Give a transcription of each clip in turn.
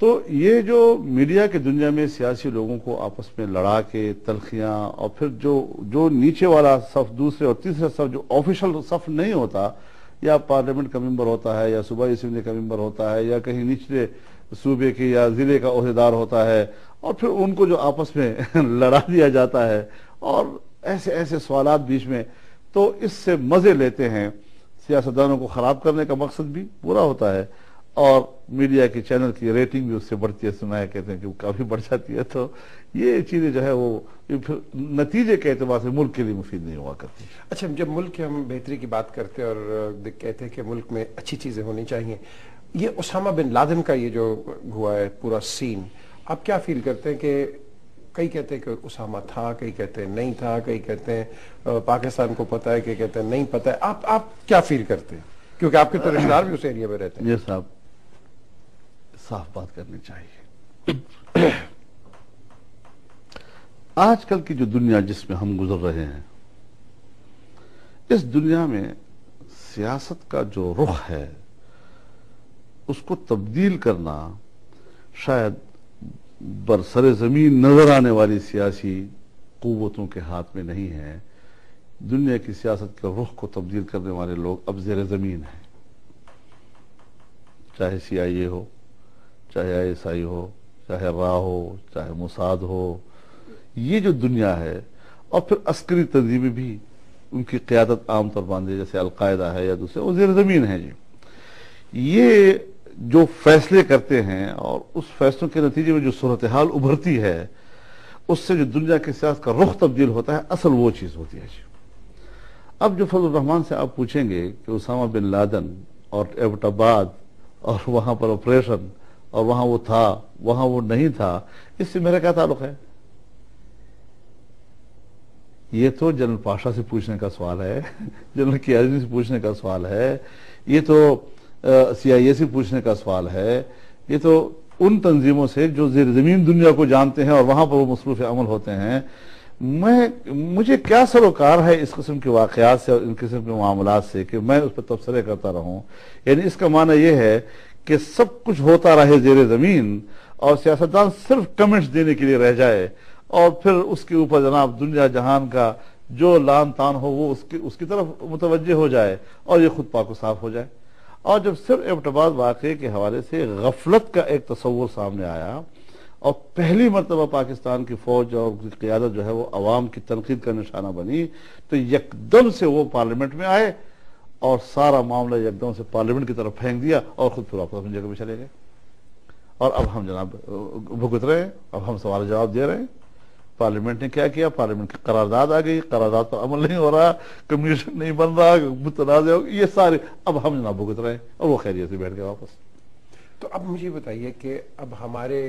تو یہ جو میڈیا کی دنیا میں سیاسی لوگوں کو آپس میں لڑا کے تلخیاں، اور پھر جو نیچے والا صف، دوسرے اور تیسرے صف جو آفیشل صف نہیں ہوتا، یا پارلیمنٹ کا ممبر ہوتا ہے، یا صوبائی اسمبلی کا ممبر ہوتا ہے، یا کہیں نچلے صوبے کے یا ضلع کا عہدیدار ہوتا ہے، اور پھر ان کو جو آپس میں لڑا دیا جاتا ہے، اور ایسے ایسے سوالات بیچ میں، تو اس سے مزے لیتے ہیں۔ سیاستدانوں کو خراب کرنے کا مقصد بھی پورا ہوتا ہے، اور میڈیا کے چینل کی ریٹنگ بھی اس سے بڑھتی ہے، سنا ہے کہتے ہیں کہ وہ کافی بڑھ جاتی ہے۔ تو یہ چیزیں جو ہے وہ پھر نتیجے کے اعتبار سے ملک کے لیے مفید نہیں ہوا کرتی۔ اچھا، جب ملک کی ہم بہتری کی بات کرتے ہیں اور کہتے ہیں کہ ملک میں اچھی چیزیں ہونی چاہیے، یہ اسامہ بن لادن کا یہ جو ہوا ہے پورا سین، آپ کیا فیل کرتے ہیں؟ کہ کئی کہتے ہیں کہ اسامہ تھا، کئی کہتے ہیں نہیں تھا، کئی کہتے ہیں پاکستان کو پتہ ہے، کئی کہتے ہیں نہیں پتہ ہے، آپ کیا فیل کرتے ہیں؟ کیونکہ آپ کے تو رشتہ دار بھی اس ایریا میں رہتے ہیں۔ یہ صاحب صاف بات کرنی چاہیے۔ آج کل کی جو دنیا جس میں ہم گزر رہے ہیں، اس دنیا میں سیاست کا جو رخ ہے اس کو تبدیل کرنا شاید برسر زمین نظر آنے والی سیاسی قوتوں کے ہاتھ میں نہیں ہے۔ دنیا کی سیاست کے رخ کو تبدیل کرنے والے لوگ اب زیر زمین ہیں، چاہے سی آئی اے ہو، چاہے آئی ایس آئی ہو، چاہے را ہو، چاہے موساد ہو۔ یہ جو دنیا ہے، اور پھر عسکری تنظیمیں بھی ان کی قیادت عام طور باندھے، جیسے القاعدہ ہے یا دوسرے، وہ زیر زمین ہیں جی۔ یہ جو فیصلے کرتے ہیں، اور اس فیصلوں کے نتیجے میں جو صورتحال ابھرتی ہے، اس سے جو دنیا کی سیاست کا رخ تبدیل ہوتا ہے، اصل وہ چیز ہوتی ہے جی۔ اب جو فضل الرحمان سے آپ پوچھیں گے کہ اسامہ بن لادن اور ایبٹ آباد اور وہاں پر آپریشن، اور وہاں وہ تھا، وہاں وہ نہیں تھا، اس سے میرا کیا تعلق ہے؟ یہ تو جنرل پاشا سے پوچھنے کا سوال ہے، جنرل قیادی سے پوچھنے کا سوال ہے، یہ تو سی آئی اے سے پوچھنے کا سوال ہے، یہ تو ان تنظیموں سے جو زیر زمین دنیا کو جانتے ہیں اور وہاں پر وہ مصروف عمل ہوتے ہیں۔ مجھے کیا سروکار ہے اس قسم کے واقعات سے اور ان قسم کے معاملات سے کہ میں اس پر تبصرے کرتا رہوں؟ یعنی اس کا معنی یہ ہے کہ سب کچھ ہوتا رہے زیر زمین، اور سیاستدان صرف کمنٹس دینے کے لیے رہ جائے، اور پھر اس کے اوپر جناب دنیا جہان کا جو لان تان ہو وہ اس کی طرف متوجہ ہو جائے، اور یہ خود پاک و صاف ہو جائے۔ اور جب صرف ایبٹ آباد واقعے کے حوالے سے غفلت کا ایک تصور سامنے آیا، اور پہلی مرتبہ پاکستان کی فوج اور قیادت جو ہے وہ عوام کی تنقید کا نشانہ بنی، تو یکدم سے وہ پارلیمنٹ میں آئے، اور سارا معاملہ یکدم سے پارلیمنٹ کی طرف پھینک دیا، اور خود پھر واپس اپنی جگہ پہ چلے گئے۔ اور اب ہم جناب بھگت رہے ہیں، اب ہم سوال جواب دے رہے ہیں۔ پارلیمنٹ نے کیا کیا؟ پارلیمنٹ کی قرارداد آ گئی، قرارداد پر عمل نہیں ہو رہا، کمیشن نہیں بن رہا، متنازع ہو، یہ سارے اب ہم جناب بھگت رہے ہیں، اور وہ خیریت سے بیٹھ گئے واپس۔ تو اب مجھے بتائیے کہ اب ہمارے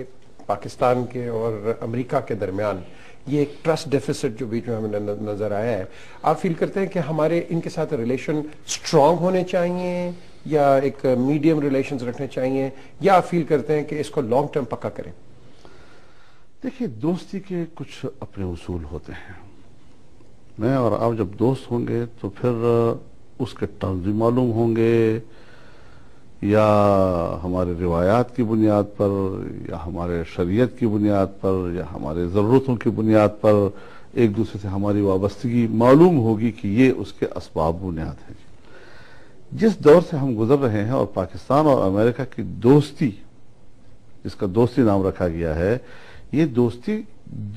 پاکستان کے اور امریکہ کے درمیان یہ ایک ٹرسٹ ڈیفیسٹ جو بیچ میں ہمیں نظر آیا ہے، آپ فیل کرتے ہیں کہ ہمارے ان کے ساتھ ریلیشن سٹرونگ ہونے چاہیے، یا ایک میڈیم ریلیشنز رکھنے چاہیے، یا آپ فیل کرتے ہیں کہ اس کو لانگ ٹرم پکا کریں؟ دیکھیے، دوستی کے کچھ اپنے اصول ہوتے ہیں۔ میں اور آپ جب دوست ہوں گے تو پھر اس کے ٹرمز بھی معلوم ہوں گے، یا ہمارے روایات کی بنیاد پر، یا ہمارے شریعت کی بنیاد پر، یا ہمارے ضرورتوں کی بنیاد پر ایک دوسرے سے ہماری وابستگی معلوم ہوگی کہ یہ اس کے اسباب بنیاد ہیں۔ جس دور سے ہم گزر رہے ہیں، اور پاکستان اور امریکہ کی دوستی، جس کا دوستی نام رکھا گیا ہے، یہ دوستی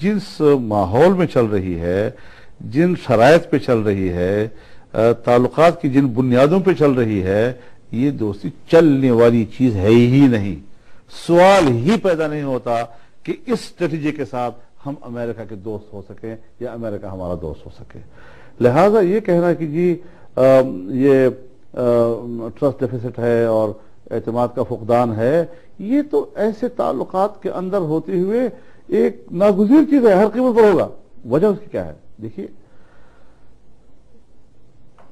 جس ماحول میں چل رہی ہے، جن شرائط پہ چل رہی ہے، تعلقات کی جن بنیادوں پہ چل رہی ہے، یہ دوستی چلنے والی چیز ہے ہی نہیں۔ سوال ہی پیدا نہیں ہوتا کہ اس اسٹریٹجی کے ساتھ ہم امریکہ کے دوست ہو سکیں، یا امریکہ ہمارا دوست ہو سکے۔ لہٰذا یہ کہنا کہ جی یہ ٹرسٹ ڈیفیسٹ ہے اور اعتماد کا فقدان ہے، یہ تو ایسے تعلقات کے اندر ہوتے ہوئے ایک ناگزیر چیز ہے، ہر قیمت پر ہوگا۔ وجہ اس کی کیا ہے؟ دیکھیے،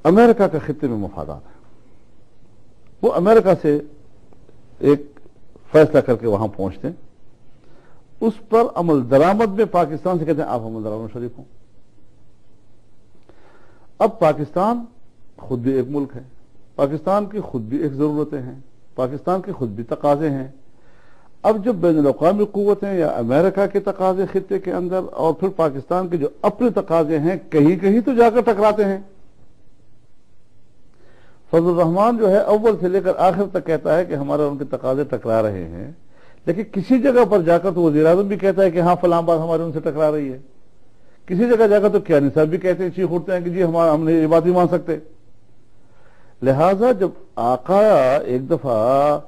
امریکہ کا خطے میں مفادات ہے، وہ امریکہ سے ایک فیصلہ کر کے وہاں پہنچتے ہیں، اس پر عمل درآمد میں پاکستان سے کہتے ہیں آپ عمل درآمد میں شریک ہوں۔ اب پاکستان خود بھی ایک ملک ہے، پاکستان کی خود بھی ایک ضرورتیں ہیں، پاکستان کے خود بھی تقاضے ہیں۔ اب جب بین الاقوامی قوتیں یا امریکہ کے تقاضے خطے کے اندر اور پھر پاکستان کے جو اپنے تقاضے ہیں کہیں کہیں تو جا کر ٹکراتے ہیں. فضل الرحمان جو ہے اول سے لے کر آخر تک کہتا ہے کہ ہمارا ان کے تقاضے ٹکرا رہے ہیں، لیکن کسی جگہ پر جا کر تو وزیر اعظم بھی کہتا ہے کہ ہاں فلاں بات ہمارے ان سے ٹکرا رہی ہے. کسی جگہ جا کر تو کیانی صاحب بھی کہتے ہیں، چیخ اٹھتے ہیں کہ جی ہم نے یہ بات نہیں مان سکتے. لہذا جب آقا ایک دفعہ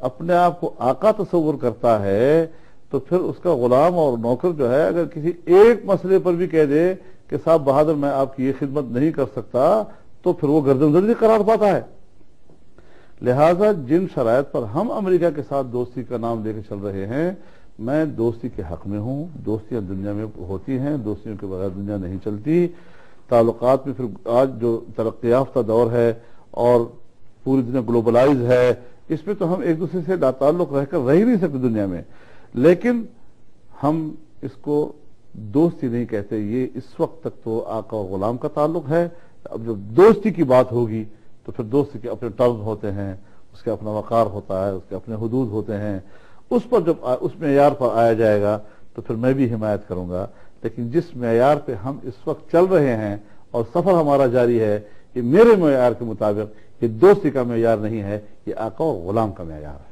اپنے آپ کو آقا تصور کرتا ہے تو پھر اس کا غلام اور نوکر جو ہے اگر کسی ایک مسئلے پر بھی کہہ دے کہ صاحب بہادر میں آپ کی یہ خدمت نہیں کر سکتا تو پھر وہ گردن زدگی قرار پاتا ہے. لہذا جن شرائط پر ہم امریکہ کے ساتھ دوستی کا نام لے کے چل رہے ہیں، میں دوستی کے حق میں ہوں. دوستیاں دنیا میں ہوتی ہیں، دوستیوں کے بغیر دنیا نہیں چلتی. تعلقات میں پھر آج جو ترقی یافتہ دور ہے اور پوری دنیا گلوبلائز ہے، اس میں تو ہم ایک دوسرے سے لا تعلق رہ کر رہ ہی نہیں سکتے دنیا میں. لیکن ہم اس کو دوستی نہیں کہتے. یہ اس وقت تک تو آقا و غلام کا تعلق ہے. اب جب دوستی کی بات ہوگی تو پھر دوستی کے اپنے ٹرم ہوتے ہیں، اس کا اپنا وقار ہوتا ہے، اس کے اپنے حدود ہوتے ہیں. اس پر جب اس معیار پر آیا جائے گا تو پھر میں بھی حمایت کروں گا. لیکن جس معیار پہ ہم اس وقت چل رہے ہیں اور سفر ہمارا جاری ہے، یہ میرے معیار کے مطابق یہ دوستی کا معیار نہیں ہے، یہ آقا و غلام کا معیار ہے.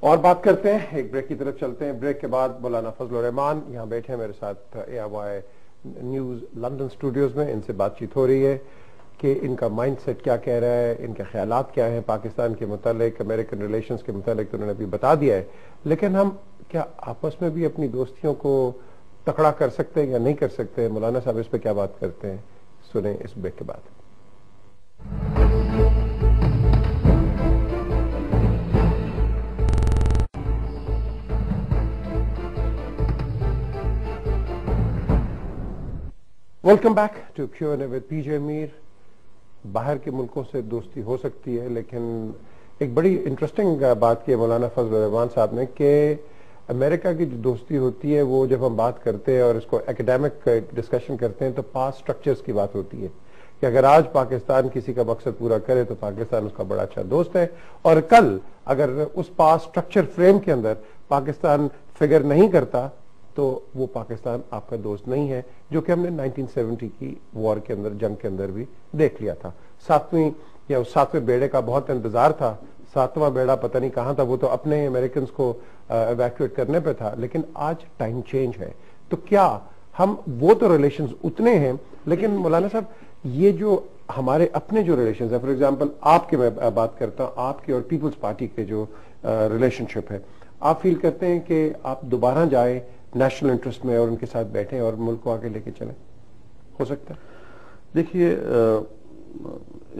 اور بات کرتے ہیں، ایک بریک کی طرف چلتے ہیں. بریک کے بعد مولانا فضل الرحمان یہاں بیٹھے ہیں میرے ساتھ ARY نیوز لندن اسٹوڈیوز میں. ان سے بات چیت ہو رہی ہے کہ ان کا مائنڈ سیٹ کیا کہہ رہا ہے، ان کے خیالات کیا ہیں پاکستان کے متعلق، امریکن ریلیشنز کے متعلق. تو انہوں نے ابھی بتا دیا ہے، لیکن ہم کیا آپس میں بھی اپنی دوستیوں کو تکڑا کر سکتے ہیں یا نہیں کر سکتے؟ مولانا صاحب اس پہ کیا بات کرتے ہیں، سنیں اس بریک کے بعد. Welcome back to Q&A with PJ Mir. باہر کے ملکوں سے دوستی ہو سکتی ہے، لیکن ایک بڑی انٹرسٹنگ بات کی ہے مولانا فضل الرحمان صاحب نے کہ امریکہ کی جو دوستی ہوتی ہے وہ جب ہم بات کرتے ہیں اور اس کو ایکڈیمک ڈسکشن کرتے ہیں تو پاس سٹرکچرز کی بات ہوتی ہے کہ اگر آج پاکستان کسی کا مقصد پورا کرے تو پاکستان اس کا بڑا اچھا دوست ہے، اور کل اگر اس پاس سٹرکچر فریم کے اندر پاکستان فگر نہیں کرتا تو وہ پاکستان آپ کا دوست نہیں ہے، جو کہ ہم نے 1970 کی وار کے اندر، جنگ کے اندر بھی دیکھ لیا تھا. ساتویں بیڑے کا بہت انتظار تھا. 7واں بیڑا پتہ نہیں کہاں تھا، وہ تو اپنے امریکنز کو ایویکویٹ کرنے پہ تھا. لیکن آج ٹائم چینج ہے، تو کیا ہم وہ تو ریلیشنز اتنے ہیں، لیکن مولانا صاحب یہ جو ہمارے اپنے جو ریلیشنز ہیں، فار ایگزامپل آپ کے میں بات کرتا ہوں، آپ کے اور پیپلز پارٹی کے جو ریلیشن شپ ہے، آپ فیل کرتے ہیں کہ آپ دوبارہ جائیں نیشنل انٹرسٹ میں اور ان کے ساتھ بیٹھیں اور ملک کو آگے لے کے چلیں؟ ہو سکتا ہے؟ دیکھیے،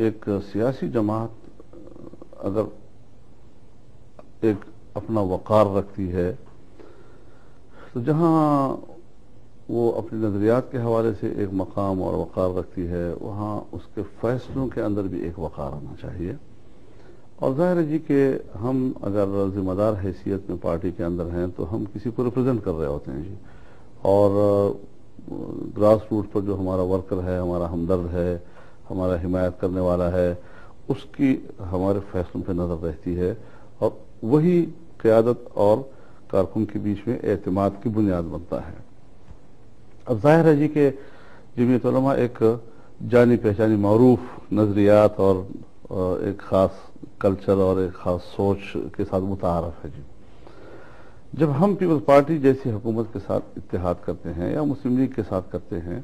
ایک سیاسی جماعت اگر ایک اپنا وقار رکھتی ہے تو جہاں وہ اپنی نظریات کے حوالے سے ایک مقام اور وقار رکھتی ہے، وہاں اس کے فیصلوں کے اندر بھی ایک وقار آنا چاہیے. اور ظاہر ہے جی کہ ہم اگر ذمہ دار حیثیت میں پارٹی کے اندر ہیں تو ہم کسی کو ریپرزینٹ کر رہے ہوتے ہیں جی، اور گراس روٹ پر جو ہمارا ورکر ہے، ہمارا ہمدرد ہے، ہمارا حمایت کرنے والا ہے، اس کی ہمارے فیصلوں پہ نظر رہتی ہے، اور وہی قیادت اور کارکن کے بیچ میں اعتماد کی بنیاد بنتا ہے. اب ظاہر ہے جی کہ جمعیت علماء ایک جانی پہچانی معروف نظریات اور ایک خاص کلچر اور ایک خاص سوچ کے ساتھ متعارف ہے جی. جب ہم پیپلز پارٹی جیسی حکومت کے ساتھ اتحاد کرتے ہیں یا مسلم لیگ کے ساتھ کرتے ہیں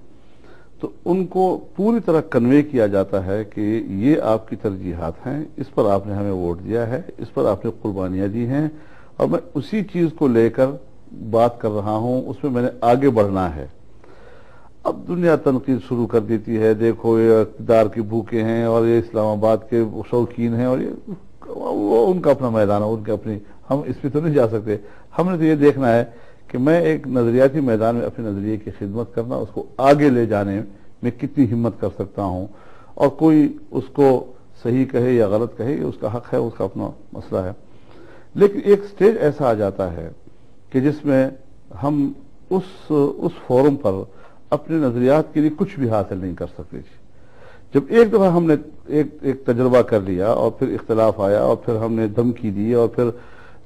تو ان کو پوری طرح کنوے کیا جاتا ہے کہ یہ آپ کی ترجیحات ہیں، اس پر آپ نے ہمیں ووٹ دیا ہے، اس پر آپ نے قربانیاں دی ہیں، اور میں اسی چیز کو لے کر بات کر رہا ہوں، اس میں نے آگے بڑھنا ہے. اب دنیا تنقید شروع کر دیتی ہے، دیکھو یہ اقتدار کی بھوکے ہیں اور یہ اسلام آباد کے شوقین ہیں، اور وہ ان کا اپنا میدان ہے، ان کے اپنی، ہم اس پہ تو نہیں جا سکتے. ہم نے تو یہ دیکھنا ہے کہ میں ایک نظریاتی میدان میں اپنے نظریے کی خدمت کرنا، اس کو آگے لے جانے میں کتنی ہمت کر سکتا ہوں، اور کوئی اس کو صحیح کہے یا غلط کہے، اس کا حق ہے، اس کا اپنا مسئلہ ہے. لیکن ایک سٹیج ایسا آ جاتا ہے کہ جس میں ہم اس فورم پر اپنے نظریات کے لیے کچھ بھی حاصل نہیں کر سکتے. جب ایک دفعہ ہم نے ایک تجربہ کر لیا اور پھر اختلاف آیا اور پھر ہم نے دھمکی دی اور پھر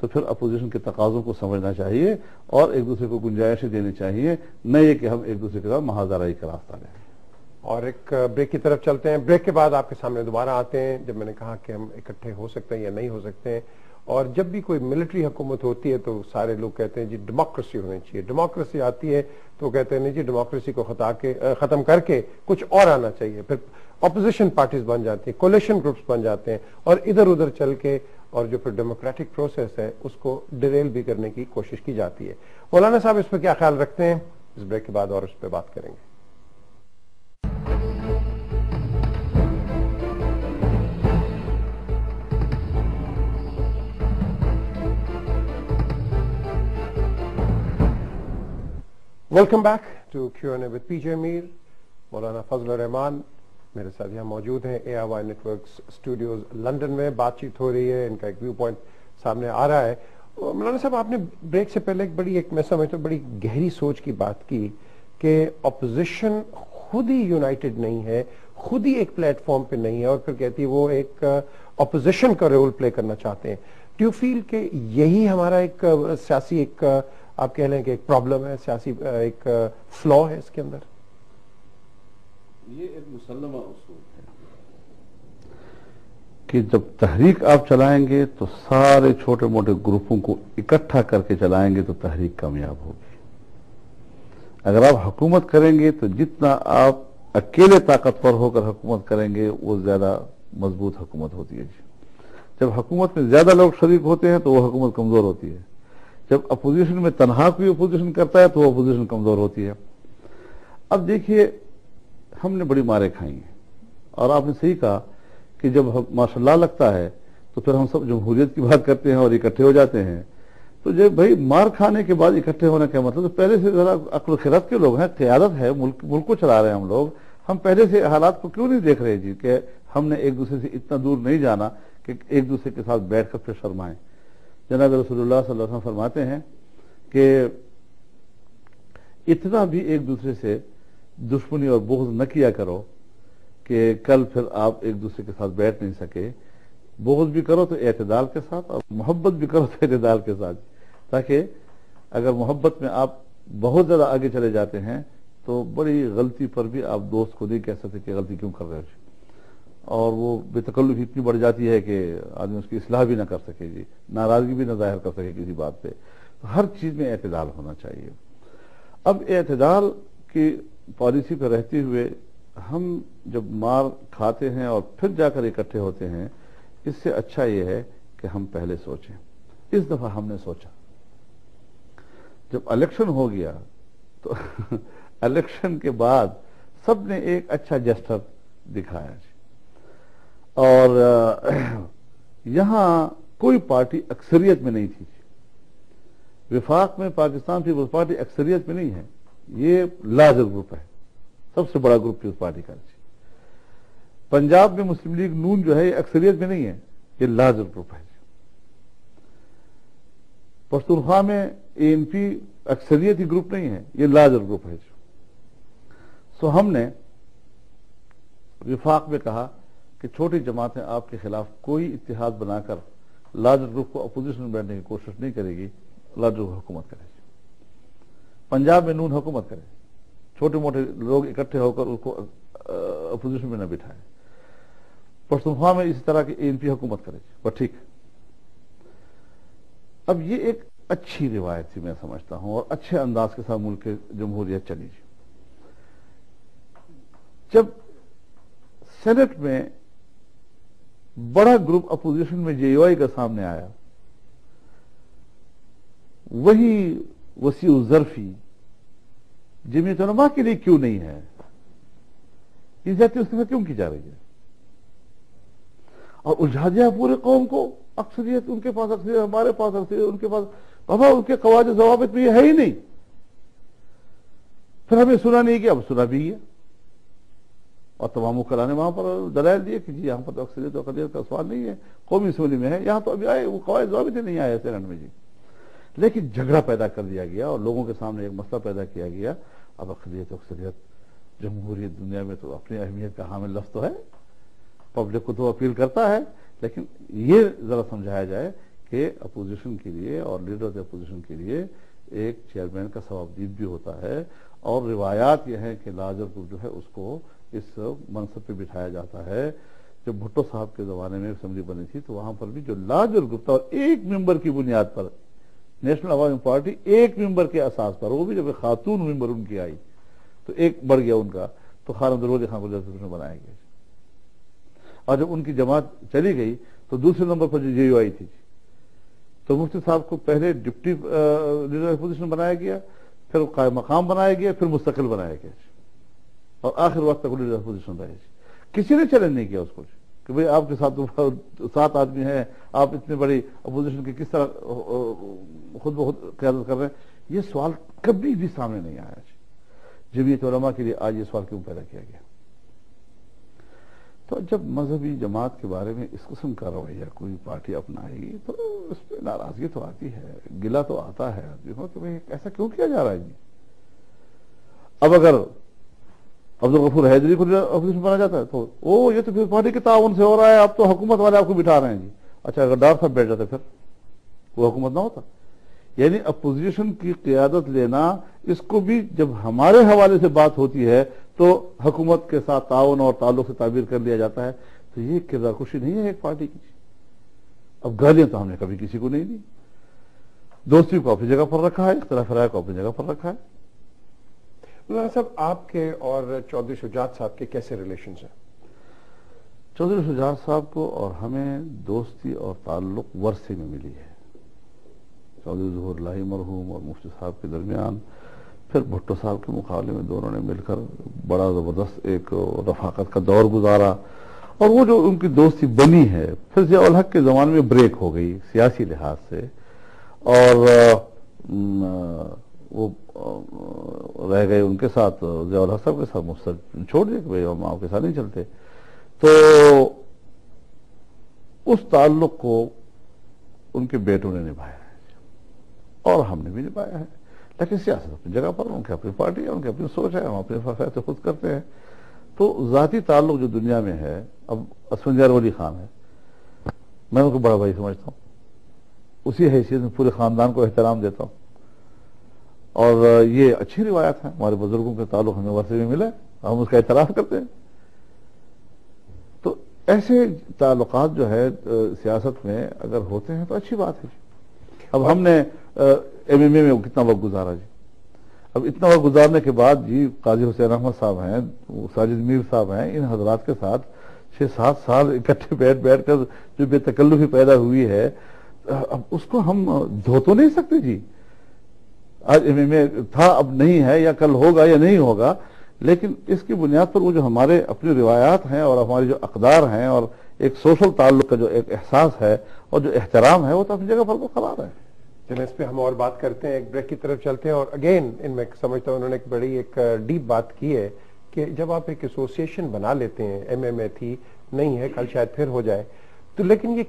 تو پھر اپوزیشن کے تقاضوں کو سمجھنا چاہیے اور ایک دوسرے کو گنجائشیں دینی چاہیے، نہ یہ کہ ہم ایک دوسرے کے ساتھ محاذرائی کا راستہ لیں۔ اور ایک بریک کی طرف چلتے ہیں، بریک کے بعد آپ کے سامنے دوبارہ آتے ہیں، جب میں نے کہا کہ ہم اکٹھے ہو سکتے ہیں یا نہیں ہو سکتے ہیں، اور جب بھی کوئی ملٹری حکومت ہوتی ہے تو سارے لوگ کہتے ہیں جی ڈیموکریسی ہونی چاہیے، ڈیموکریسی آتی ہے تو کہتے ہیں نہیں جی ڈیموکریسی کو ختم کر کے کچھ اور آنا چاہیے، پھر اپوزیشن پارٹیز بن جاتی ہیں، کولیشن گروپس بن جاتے ہیں، اور ادھر ادھر چل کے اور جو پھر ڈیموکریٹک پروسیس ہے اس کو ڈیریل بھی کرنے کی کوشش کی جاتی ہے۔ مولانا صاحب اس پہ کیا خیال رکھتے ہیں؟ اس بریک کے بعد اور اس پہ بات کریں گے۔ Welcome back to Q&A with PJ Mir. Maulana Fazl الرحمان میرے ساتھ یہاں موجود ہیں AIY نیٹورکس اسٹوڈیوز لندن میں، بات چیت ہو رہی ہے، ان کا ایک ویو پوائنٹ سامنے آ رہا ہے۔ مولانا صاحب آپ نے بریک سے پہلے میں سمجھتا ہوں بڑی گہری سوچ کی بات کی کہ اپوزیشن خود ہی یونائٹڈ نہیں ہے، خود ہی ایک پلیٹ فارم پہ نہیں ہے، اور پھر کہتی ہے وہ ایک اپوزیشن کا رول پلے کرنا چاہتے ہیں۔ ڈو یو فیل کہ یہی ہمارا ایک سیاسی ایک آپ کہہ لیں کہ ایک پرابلم ہے، سیاسی ایک فلا ہے اس کے اندر؟ یہ ایک مسلمہ اصول ہے کہ جب تحریک آپ چلائیں گے تو سارے چھوٹے موٹے گروپوں کو اکٹھا کر کے چلائیں گے تو تحریک کامیاب ہوگی۔ اگر آپ حکومت کریں گے تو جتنا آپ اکیلے طاقتور ہو کر حکومت کریں گے وہ زیادہ مضبوط حکومت ہوتی ہے جی۔ جب حکومت میں زیادہ لوگ شریک ہوتے ہیں تو وہ حکومت کمزور ہوتی ہے۔ جب اپوزیشن میں تنہا کوئی اپوزیشن کرتا ہے تو وہ اپوزیشن کمزور ہوتی ہے۔ اب دیکھیے ہم نے بڑی ماریں کھائی ہیں، اور آپ نے صحیح کہا کہ جب ماشاء اللہ لگتا ہے تو پھر ہم سب جمہوریت کی بات کرتے ہیں اور اکٹھے ہو جاتے ہیں۔ تو جب بھائی مار کھانے کے بعد اکٹھے ہونے کا مطلب پہلے سے ذرا عقل و خرد کے لوگ ہیں، قیادت ہے، ملک کو چلا رہے ہیں ہم لوگ، ہم پہلے سے حالات کو کیوں نہیں دیکھ رہے جی کہ ہم نے ایک دوسرے سے اتنا دور نہیں جانا کہ ایک دوسرے کے ساتھ بیٹھ کر پھر شرمائیں۔ جناب رسول اللہ صلی اللہ علیہ وسلم فرماتے ہیں کہ اتنا بھی ایک دوسرے سے دشمنی اور بغض نہ کیا کرو کہ کل پھر آپ ایک دوسرے کے ساتھ بیٹھ نہیں سکے۔ بغض بھی کرو تو اعتدال کے ساتھ، اور محبت بھی کرو تو اعتدال کے ساتھ، تاکہ اگر محبت میں آپ بہت زیادہ آگے چلے جاتے ہیں تو بڑی غلطی پر بھی آپ دوست کو نہیں کہہ سکتے کہ غلطی کیوں کر رہے ہو، اور وہ بے تکلف اتنی بڑھ جاتی ہے کہ آدمی اس کی اصلاح بھی نہ کر سکے جی، ناراضگی بھی نہ ظاہر کر سکے کسی بات پہ۔ ہر چیز میں اعتدال ہونا چاہیے۔ اب اعتدال کی پالیسی پہ رہتے ہوئے ہم جب مار کھاتے ہیں اور پھر جا کر اکٹھے ہوتے ہیں، اس سے اچھا یہ ہے کہ ہم پہلے سوچیں۔ اس دفعہ ہم نے سوچا، جب الیکشن ہو گیا تو الیکشن کے بعد سب نے ایک اچھا جسٹر دکھایا جی، اور یہاں کوئی پارٹی اکثریت میں نہیں تھی۔ وفاق میں پاکستان پیپلز پارٹی اکثریت میں نہیں ہے، یہ لارجر گروپ ہے، سب سے بڑا گروپ تھی اس پارٹی کا جی۔ پنجاب میں مسلم لیگ نون جو ہے یہ اکثریت میں نہیں ہے، یہ لارجر گروپ ہے جی۔ پختونخوا میں ANP اکثریتی گروپ نہیں ہے، یہ لارجر گروپ ہے جی۔ سو ہم نے وفاق میں کہا کہ چھوٹی جماعتیں آپ کے خلاف کوئی اتحاد بنا کر لارجر گروپ کو اپوزیشن میں بیٹھنے کی کوشش نہیں کرے گی، لارجر گروپ حکومت کرے گی۔ پنجاب میں نون حکومت کرے، چھوٹے موٹے لوگ اکٹھے ہو کر اس کو اپوزیشن میں نہ بٹھائے۔ پختونخوا میں اسی طرح کی ANP حکومت کرے گی، بس ٹھیک۔ اب یہ ایک اچھی روایت تھی میں سمجھتا ہوں، اور اچھے انداز کے ساتھ ملک جمہوریت چلی جی۔ جب سینٹ میں بڑا گروپ اپوزیشن میں JUI کا سامنے آیا، وہی وسیع الظرفی جمعیت علماء کے لیے کیوں نہیں ہے، یہ زیادتی اس کے ساتھ کیوں کی جا رہی ہے، اور الجھا دیا پورے قوم کو۔ اکثریت ان کے پاس اکثریت، ہمارے پاس اکثریت، ان کے پاس، بابا ان کے قواعد ضوابط میں یہ ہے ہی نہیں۔ پھر ہمیں سنا نہیں کہ اب سنا بھی ہے، اور تمام وکلاء نے وہاں پر دلائل دیے کہ جی یہاں پر تو اکثریت و اقلیت کا سوال نہیں ہے، قومی اسمبلی میں ہے، یہاں تو ابھی آئے وہ قواعد ضوابط نہیں آئے سینٹ میں جی۔ لیکن جھگڑا پیدا کر دیا گیا اور لوگوں کے سامنے ایک مسئلہ پیدا کیا گیا۔ اب اقلیت و اکثریت جمہوریت دنیا میں تو اپنی اہمیت کا حامل لفظ تو ہے، پبلک کو تو اپیل کرتا ہے، لیکن یہ ذرا سمجھایا جائے کہ اپوزیشن کے لیے اور لیڈر آف اپوزیشن کے لیے ایک چیئرمین کا ثوابدید بھی ہوتا ہے، اور روایات یہ ہیں کہ لاجر گروپ جو ہے اس کو اس منصب پہ بٹھایا جاتا ہے۔ جب بھٹو صاحب کے زمانے میں اسمبلی بنی تھی تو وہاں پر بھی جو لاجر گروپ تھا، اور ایک ممبر کی بنیاد پر نیشنل عوامی پارٹی ایک ممبر کے اساس پر، وہ بھی جب خاتون ممبر ان کی آئی تو ایک بڑھ گیا ان کا، تو خانم دروازی خان کو لیڈر بنایا گیا، اور جب ان کی جماعت چلی گئی تو دوسرے نمبر پر جو جے یو آئی تھی تو مفتی صاحب کو پہلے ڈپٹی لیڈر اپوزیشن بنایا گیا، پھر قائم مقام بنایا گیا، پھر مستقل بنایا گیا، اور آخر وقت تک لیڈر اپوزیشن رہے۔ کسی نے چیلنج نہیں کیا اس کو کہ بھئی آپ کے ساتھ 7 آدمی ہیں، آپ اتنی بڑی اپوزیشن کی کس طرح خود بخود قیادت کر رہے ہیں۔ یہ سوال کبھی بھی سامنے نہیں آیا۔ جمعیت علماء کے لیے آج یہ سوال کیوں پیدا کیا گیا؟ تو جب مذہبی جماعت کے بارے میں اس قسم کا رویہ کوئی پارٹی اپنائے گی تو اس پہ ناراضگی تو آتی ہے، گلہ تو آتا ہے کہ بھئی ایسا کیوں کیا جا رہا ہے جی؟ اب اگر عبدالغفور حیدری کو اپوزیشن بنا جاتا ہے تو یہ تو پھر پارٹی کے تعاون سے ہو رہا ہے، اب تو حکومت والے آپ کو بٹھا رہے ہیں جی۔ اچھا اگر ڈار صاحب بیٹھ جاتے پھر وہ حکومت نہ ہوتا؟ یعنی اپوزیشن کی قیادت لینا، اس کو بھی جب ہمارے حوالے سے بات ہوتی ہے تو حکومت کے ساتھ تعاون اور تعلق سے تعبیر کر لیا جاتا ہے، تو یہ کردار کشی نہیں ہے ایک پارٹی کی۔ اب گالیاں تو ہم نے کبھی کسی کو نہیں دی، دوستی کو اپنی جگہ پر رکھا ہے، اختلاف رائے کو اپنی جگہ پر رکھا ہے۔ مولانا صاحب آپ کے اور چودھری شجاعت صاحب کے کیسے ریلیشنز ہیں؟ چودھری شجاعت صاحب کو اور ہمیں دوستی اور تعلق ورثے میں ملی ہے۔ چودھری ظہور الہی مرحوم اور مفتی صاحب کے درمیان، پھر بھٹو صاحب کے مقابلے میں دونوں نے مل کر بڑا زبردست ایک رفاقت کا دور گزارا، اور وہ جو ان کی دوستی بنی ہے پھر ضیاء الحق کے زمانے میں بریک ہو گئی سیاسی لحاظ سے، اور وہ رہ گئے ان کے ساتھ، ضیاء الحق صاحب کے ساتھ مستقل چھوڑ دیا کہ بھئی ہم آپ کے ساتھ نہیں چلتے۔ تو اس تعلق کو ان کے بیٹوں نے نبھایا ہے اور ہم نے بھی نبھایا ہے، لیکن سیاست اپنی جگہ پر، ان کی اپنی پارٹی ہے، ان کی اپنی سوچ ہے، ہم اپنے فیصلے خود کرتے ہیں۔ تو ذاتی تعلق جو دنیا میں ہے، اب اسفندیار ولی خان ہے، میں ان کو بڑا بھائی سمجھتا ہوں، اسی حیثیت میں پورے خاندان کو احترام دیتا ہوں، اور یہ اچھی روایت ہے، ہمارے بزرگوں کے تعلق ہمیں ورثے میں ملا ہے، ہم اس کا اعتراف کرتے ہیں۔ تو ایسے تعلقات جو ہے سیاست میں اگر ہوتے ہیں تو اچھی بات ہے۔ اب ہم نے ایم ایم اے میں کتنا وقت گزارا جی، اب اتنا وقت گزارنے کے بعد جی قاضی حسین احمد صاحب ہیں، ساجد میر صاحب ہیں، ان حضرات کے ساتھ 6-7 سال اکٹھے بیٹھ کر جو بے تکلفی پیدا ہوئی ہے، اب اس کو ہم دھو تو نہیں سکتے جی۔ آج ایم ایم اے تھا، اب نہیں ہے، یا کل ہوگا یا نہیں ہوگا، لیکن اس کی بنیاد پر وہ جو ہمارے اپنی روایات ہیں اور ہماری جو اقدار ہیں اور ایک سوشل تعلق کا جو ایک احساس ہے اور جو احترام ہے، وہ تو اپنی جگہ پر قرار ہے۔ چلیں اس پہ ہم اور بات کرتے ہیں، ایک بریک کی طرف چلتے ہیں، اور اگین ان میں سمجھتا ہوں انہوں نے ایک بڑی ایک ڈیپ بات کی ہے کہ جب آپ ایک ایسوسیشن بنا لیتے ہیں، ایم ایم اے تھی، نہیں ہے، کل شاید پھر ہو جائے، تو لیکن یہ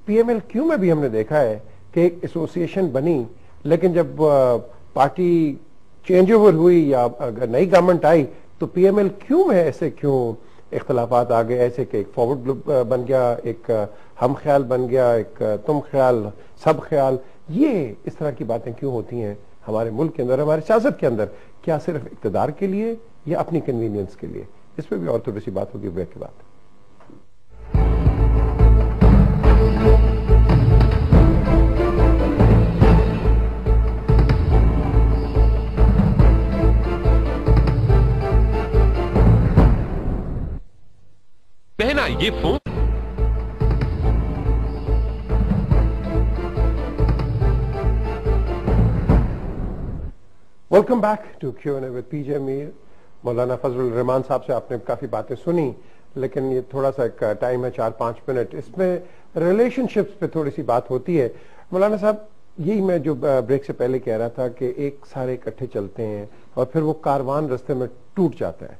پی ایم ایل کیو میں بھی ہم نے دیکھا ہے کہ ایک ایسوسیشن بنی، لیکن جب پارٹی چینج اوور ہوئی یا اگر نئی گورنمنٹ آئی تو پی ایم ایل کیو میں ایسے کیوں اختلافات آ گئے، ایسے کہ ایک فارورڈ گروپ بن گیا، ایک ہم خیال بن گیا، ایک تم خیال سب خیال، یہ اس طرح کی باتیں کیوں ہوتی ہیں ہمارے ملک کے اندر، ہمارے سیاست کے اندر؟ کیا صرف اقتدار کے لیے یا اپنی کنوینئنس کے لیے؟ اس پہ بھی اور تھوڑی سی بات ہوگی بریک کے بعد۔ پہنا یہ phone welcome back to Q N A with P J Mir. Maulana Fazl الرحمان صاحب سے آپ نے کافی باتیں سنی، لیکن یہ تھوڑا سا ایک ٹائم ہے 4-5 منٹ، اس میں ریلیشن شپس پہ تھوڑی سی بات ہوتی ہے۔ مولانا صاحب یہی میں جو بریک سے پہلے کہہ رہا تھا کہ ایک سارے اکٹھے چلتے ہیں اور پھر وہ کاروان رستے میں ٹوٹ جاتا ہے،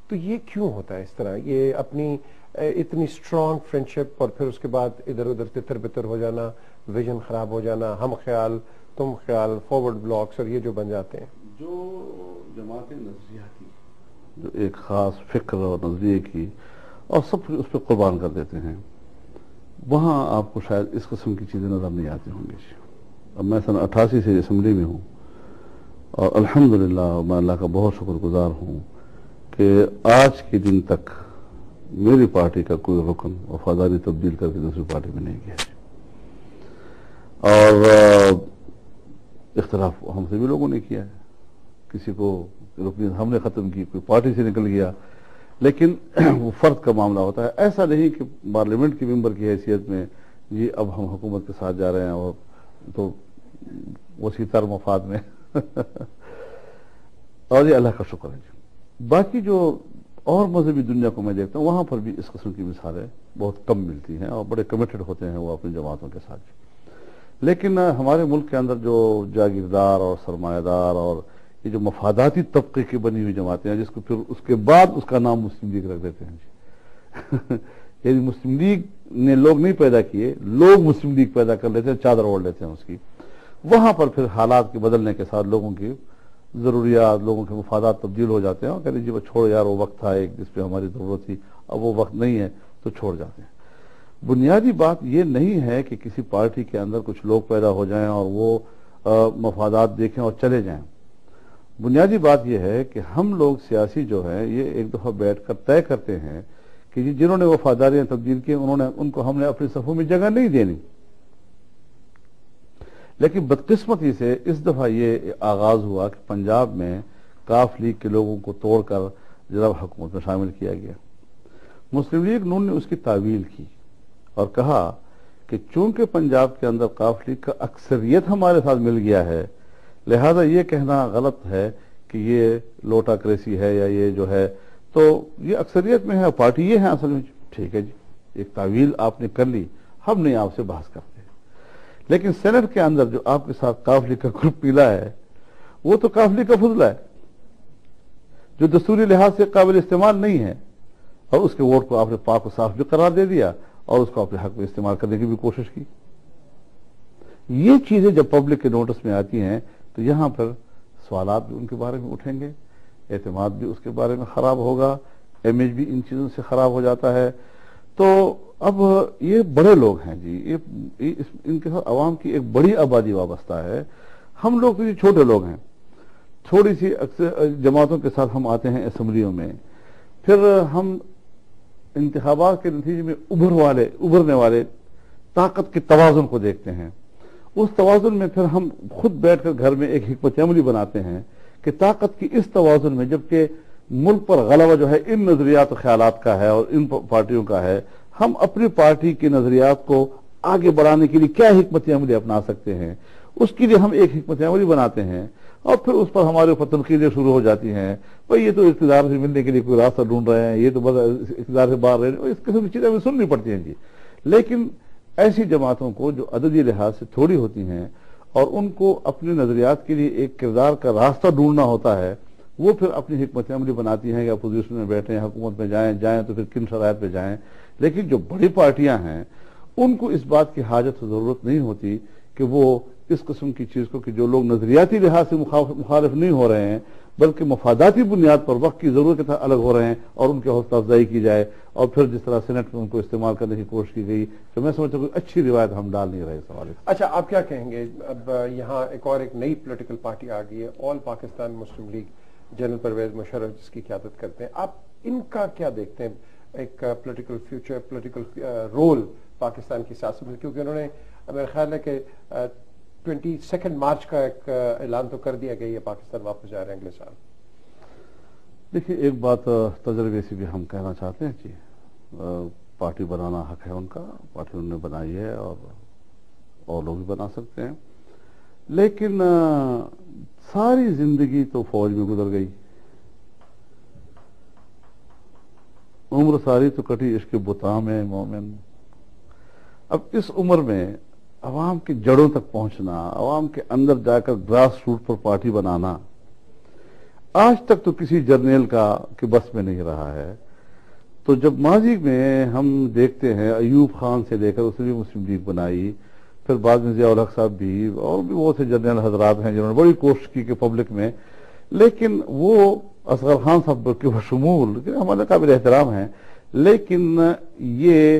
تو یہ کیوں ہوتا ہے اس طرح؟ یہ اپنی اتنی اسٹرانگ فرینڈشپ اور پھر اس کے بعد ادھر ادھر تتر بتر ہو جانا، ویژن خراب ہو جانا، ہم خیال تم خیال، فارورڈ بلاکس اور یہ جو بن جاتے ہیں۔ جو جماعت نظریاتی جو ایک خاص فکر اور نظریے کی، اور سب اس پہ قربان کر دیتے ہیں، وہاں آپ کو شاید اس قسم کی چیزیں نظر نہیں آتی ہوں گی. اب میں سن 88 سے اسمبلی میں ہوں اور الحمدللہ میں اللہ کا بہت شکر گزار ہوں کہ آج کے دن تک میری پارٹی کا کوئی رکن وفاداری تبدیل کر کے دوسری پارٹی میں نہیں گیا. اور اختلاف ہم سبھی لوگوں نے کیا ہے. کسی کو رکنیت ہم نے ختم کی, کوئی پارٹی سے نکل گیا, لیکن وہ فرد کا معاملہ ہوتا ہے. ایسا نہیں کہ پارلیمنٹ کے ممبر کی حیثیت میں جی اب ہم حکومت کے ساتھ جا رہے ہیں اور تو وسیع تر مفاد میں اور یہ اللہ کا شکر ہے. باقی جو اور مذہبی دنیا کو میں دیکھتا ہوں وہاں پر بھی اس قسم کی مثالیں بہت کم ملتی ہیں اور بڑے کمیٹڈ ہوتے ہیں وہ اپنی جماعتوں کے ساتھ. لیکن ہمارے ملک کے اندر جو جاگیردار اور سرمایہ دار اور یہ جو مفاداتی طبقے کی بنی ہوئی جماعتیں ہیں جس کو پھر اس کے بعد اس کا نام مسلم لیگ رکھ دیتے ہیں یعنی مسلم لیگ نے لوگ نہیں پیدا کیے, لوگ مسلم لیگ پیدا کر لیتے ہیں, چادر اوڑھ لیتے ہیں اس کی. وہاں پر پھر حالات کے بدلنے کے ساتھ لوگوں کی ضروریات, لوگوں کے مفادات تبدیل ہو جاتے ہیں اور کہتے ہیں جی وہ چھوڑ یار, وہ وقت تھا ایک جس پہ ہماری ضرورت تھی, اب وہ وقت نہیں ہے تو چھوڑ جاتے ہیں. بنیادی بات یہ نہیں ہے کہ کسی پارٹی کے اندر کچھ لوگ پیدا ہو جائیں اور وہ مفادات دیکھیں اور چلے جائیں. بنیادی بات یہ ہے کہ ہم لوگ سیاسی جو ہیں یہ ایک دفعہ بیٹھ کر طے کرتے ہیں کہ جنہوں نے وفاداریاں تبدیل کی ان کو ہم نے اپنی صفوں میں جگہ نہیں دینی. لیکن بدقسمتی سے اس دفعہ یہ آغاز ہوا کہ پنجاب میں کاف لیگ کے لوگوں کو توڑ کر جناب حکومت میں شامل کیا گیا. مسلم لیگ نون نے اس کی تعویل کی اور کہا کہ چونکہ پنجاب کے اندر کاف لیگ کا اکثریت ہمارے ساتھ مل گیا ہے لہذا یہ کہنا غلط ہے کہ یہ لوٹا کریسی ہے یا یہ جو ہے تو یہ اکثریت میں ہے, پارٹی یہ ہے اصل میں. ٹھیک ہے جی, ایک تعویل آپ نے کر لی, ہم نہیں آپ سے بحث کرتے. لیکن سینٹ کے اندر جو آپ کے ساتھ کاف لیگ کا گروپ پیلا ہے وہ تو کاف لیگ کا فضلہ ہے جو دستوری لحاظ سے قابل استعمال نہیں ہے, اور اس کے ووٹ کو آپ نے پاک و صاف بھی قرار دے دیا اور اس کو اپنے حق میں استعمال کرنے کی بھی کوشش کی. یہ چیزیں جب پبلک کے نوٹس میں آتی ہیں تو یہاں پر سوالات بھی ان کے بارے میں اٹھیں گے, اعتماد بھی اس کے بارے میں خراب ہوگا, امیج بھی ان چیزوں سے خراب ہو جاتا ہے. تو اب یہ بڑے لوگ ہیں جی, ان کے ساتھ عوام کی ایک بڑی آبادی وابستہ ہے. ہم لوگ تو یہ چھوٹے لوگ ہیں, تھوڑی سی اکثر جماعتوں کے ساتھ ہم آتے ہیں اسمبلیوں میں, پھر ہم انتخابات کے نتیجے میں ابھرنے والے طاقت کے توازن کو دیکھتے ہیں. اس توازن میں پھر ہم خود بیٹھ کر گھر میں ایک حکمت عملی بناتے ہیں کہ طاقت کی اس توازن میں جبکہ ملک پر غلبہ جو ہے ان نظریات و خیالات کا ہے اور ان پارٹیوں کا ہے, ہم اپنی پارٹی کے نظریات کو آگے بڑھانے کے لیے کیا حکمت عملی اپنا سکتے ہیں, اس کے لیے ہم ایک حکمت عملی بناتے ہیں. اور پھر اس پر ہمارے اوپر تنقیدیں شروع ہو جاتی ہیں, بھائی یہ تو اقتدار سے ملنے کے لیے کوئی راستہ ڈھونڈ رہے ہیں, یہ تو بس اقتدار سے باہر رہے ہیں, اس قسم کی چیزیں ہمیں سننی پڑتی ہیں جی. لیکن ایسی جماعتوں کو جو عددی لحاظ سے تھوڑی ہوتی ہیں اور ان کو اپنے نظریات کے لیے ایک کردار کا راستہ ڈھونڈنا ہوتا ہے, وہ پھر اپنی حکمت عملی بناتی ہیں کہ اپوزیشن میں بیٹھیں, حکومت میں جائیں تو پھر کن شرائط پہ جائیں. لیکن جو بڑی پارٹیاں ہیں ان کو اس بات کی حاجت و ضرورت نہیں ہوتی کہ وہ اس قسم کی چیز کو کہ جو لوگ نظریاتی لحاظ سے مخالف نہیں ہو رہے ہیں بلکہ مفاداتی بنیاد پر وقت کی ضرورت کے ساتھ الگ ہو رہے ہیں اور ان کی حوصلہ افزائی کی جائے, اور پھر جس طرح سینٹ میں ان کو استعمال کرنے کی کوشش کی گئی, تو میں سمجھتا ہوں کہ اچھی روایت ہم ڈال نہیں رہے اس حوالے سے. اچھا, آپ کیا کہیں گے, اب یہاں ایک نئی پولیٹیکل پارٹی آ گئی ہے, آل پاکستان مسلم لیگ, جنرل پرویز مشرف جس کی قیادت کرتے ہیں, آپ ان کا کیا دیکھتے ہیں ایک political future, political role Pakistan کی سیاست میں, کیونکہ انہوں نے میرا خیال ہے کہ 22 مارچ کا ایک اعلان تو کر دیا گیا ہے پاکستان واپس جا رہے ہیں اگلے سال. دیکھیے ایک بات تجربے سے بھی ہم کہنا چاہتے ہیں کہ پارٹی بنانا حق ہے ان کا, پارٹی انہوں نے بنائی ہے اور لوگ بھی بنا سکتے ہیں, لیکن ساری زندگی تو فوج میں گزر گئی, عمر ساری تو کٹی عشق بتا میں مومن. اب اس عمر میں عوام کی جڑوں تک پہنچنا, عوام کے اندر جا کر گراس روٹ پر پارٹی بنانا, آج تک تو کسی جرنیل کے بس میں نہیں رہا ہے. تو جب ماضی میں ہم دیکھتے ہیں ایوب خان سے لے کر اس نے بھی مسلم لیگ بنائی, پھر بعد میں ضیاء الحق صاحب بھی, اور بھی بہت سے جرنیل حضرات ہیں جنہوں نے بڑی کوشش کی کہ پبلک میں, لیکن وہ اصغر خان صاحب کے بشمول ہمارے قابل احترام ہیں, لیکن یہ